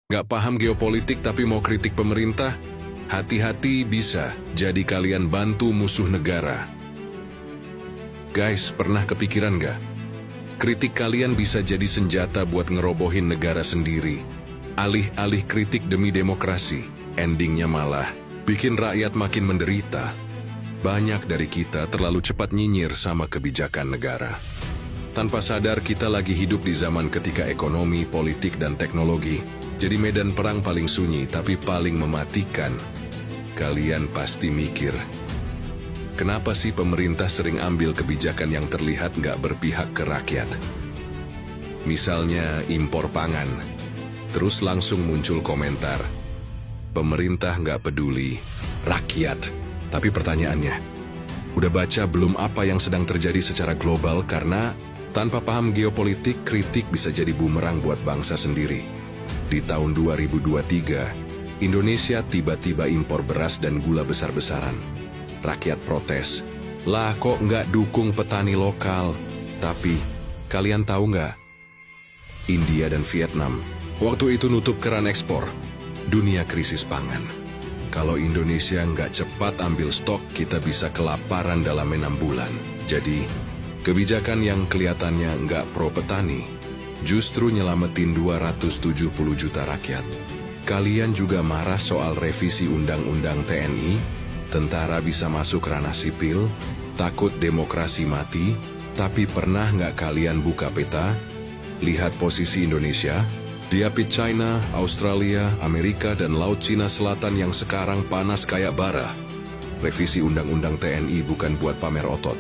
Nggak paham geopolitik tapi mau kritik pemerintah? Hati-hati, bisa jadi kalian bantu musuh negara. Guys, pernah kepikiran nggak? Kritik kalian bisa jadi senjata buat ngerobohin negara sendiri. Alih-alih kritik demi demokrasi, endingnya malah bikin rakyat makin menderita. Banyak dari kita terlalu cepat nyinyir sama kebijakan negara. Tanpa sadar kita lagi hidup di zaman ketika ekonomi, politik, dan teknologi jadi medan perang paling sunyi tapi paling mematikan. Kalian pasti mikir, kenapa sih pemerintah sering ambil kebijakan yang terlihat nggak berpihak ke rakyat? Misalnya impor pangan. Terus langsung muncul komentar, pemerintah nggak peduli, rakyat. Tapi pertanyaannya, udah baca belum apa yang sedang terjadi secara global? Karena tanpa paham geopolitik, kritik bisa jadi bumerang buat bangsa sendiri. Di tahun 2023, Indonesia tiba-tiba impor beras dan gula besar-besaran. Rakyat protes, lah kok nggak dukung petani lokal? Tapi, kalian tahu nggak? India dan Vietnam waktu itu nutup keran ekspor. Dunia krisis pangan. Kalau Indonesia nggak cepat ambil stok, kita bisa kelaparan dalam 6 bulan. Jadi, kebijakan yang kelihatannya nggak pro petani, justru nyelamatin 270 juta rakyat. Kalian juga marah soal revisi Undang-Undang TNI, tentara bisa masuk ranah sipil, takut demokrasi mati, tapi pernah nggak kalian buka peta? Lihat posisi Indonesia, diapit China, Australia, Amerika, dan Laut Cina Selatan yang sekarang panas kayak bara. Revisi Undang-Undang TNI bukan buat pamer otot,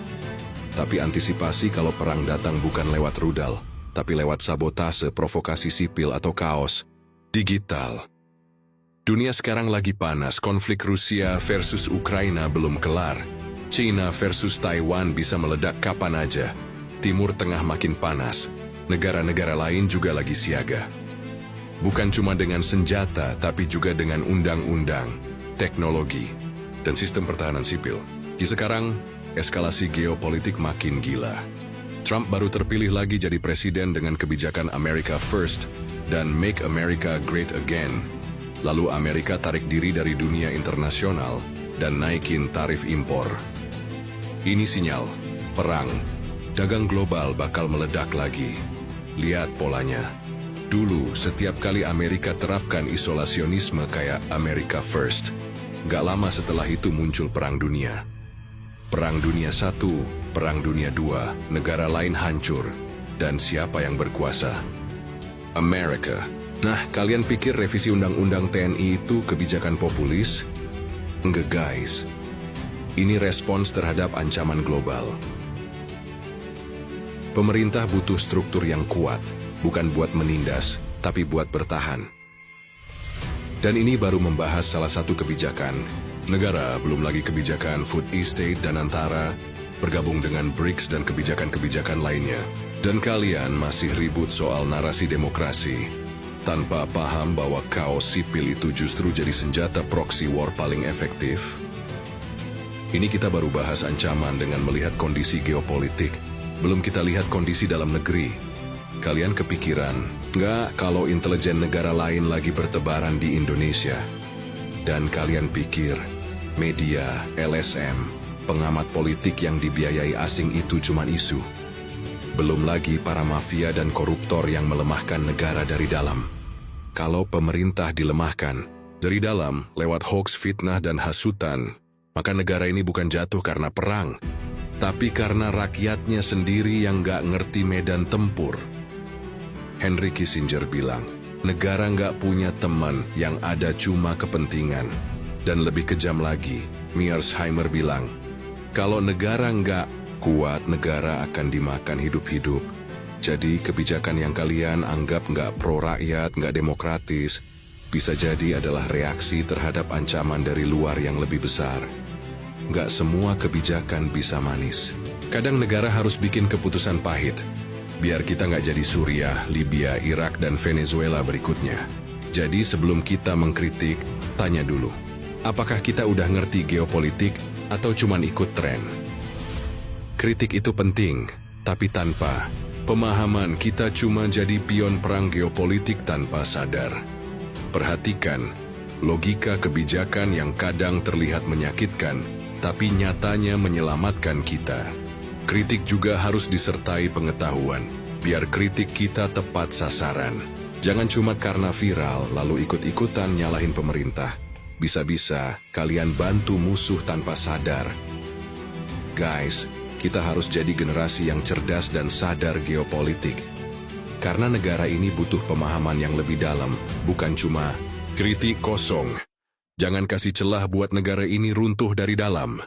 tapi antisipasi kalau perang datang bukan lewat rudal, tapi lewat sabotase, provokasi sipil, atau kaos digital. Dunia sekarang lagi panas, konflik Rusia versus Ukraina belum kelar. China versus Taiwan bisa meledak kapan aja. Timur Tengah makin panas, negara-negara lain juga lagi siaga. Bukan cuma dengan senjata, tapi juga dengan undang-undang, teknologi, dan sistem pertahanan sipil. Sekarang, eskalasi geopolitik makin gila. Trump baru terpilih lagi jadi presiden dengan kebijakan America First dan Make America Great Again. Lalu Amerika tarik diri dari dunia internasional dan naikin tarif impor. Ini sinyal, perang, dagang global bakal meledak lagi. Lihat polanya. Dulu, setiap kali Amerika terapkan isolasionisme kayak America First, gak lama setelah itu muncul Perang Dunia. Perang Dunia I, Perang Dunia II, negara lain hancur. Dan siapa yang berkuasa? Amerika. Nah, kalian pikir revisi Undang-Undang TNI itu kebijakan populis? Enggak guys. Ini respons terhadap ancaman global. Pemerintah butuh struktur yang kuat, bukan buat menindas, tapi buat bertahan. Dan ini baru membahas salah satu kebijakan. Negara, belum lagi kebijakan food estate dan antara, bergabung dengan BRICS dan kebijakan-kebijakan lainnya. Dan kalian masih ribut soal narasi demokrasi, tanpa paham bahwa kaos sipil itu justru jadi senjata proxy war paling efektif. Ini kita baru bahas ancaman dengan melihat kondisi geopolitik. Belum kita lihat kondisi dalam negeri. Kalian kepikiran, nggak kalau intelijen negara lain lagi bertebaran di Indonesia? Dan kalian pikir, media, LSM, pengamat politik yang dibiayai asing itu cuma isu? Belum lagi para mafia dan koruptor yang melemahkan negara dari dalam. Kalau pemerintah dilemahkan dari dalam lewat hoax, fitnah, dan hasutan, maka negara ini bukan jatuh karena perang, tapi karena rakyatnya sendiri yang nggak ngerti medan tempur. Henry Kissinger bilang, negara nggak punya teman, yang ada cuma kepentingan. Dan lebih kejam lagi, Mearsheimer bilang, kalau negara nggak kuat, negara akan dimakan hidup-hidup. Jadi kebijakan yang kalian anggap nggak pro-rakyat, nggak demokratis, bisa jadi adalah reaksi terhadap ancaman dari luar yang lebih besar. Nggak semua kebijakan bisa manis. Kadang negara harus bikin keputusan pahit, biar kita nggak jadi Suriah, Libya, Irak, dan Venezuela berikutnya. Jadi sebelum kita mengkritik, tanya dulu, apakah kita udah ngerti geopolitik atau cuman ikut tren? Kritik itu penting, tapi tanpa pemahaman kita cuma jadi pion perang geopolitik tanpa sadar. Perhatikan, logika kebijakan yang kadang terlihat menyakitkan, tapi nyatanya menyelamatkan kita. Kritik juga harus disertai pengetahuan, biar kritik kita tepat sasaran. Jangan cuma karena viral lalu ikut-ikutan nyalahin pemerintah. Bisa-bisa kalian bantu musuh tanpa sadar. Guys, kita harus jadi generasi yang cerdas dan sadar geopolitik. Karena negara ini butuh pemahaman yang lebih dalam, bukan cuma kritik kosong. Jangan kasih celah buat negara ini runtuh dari dalam.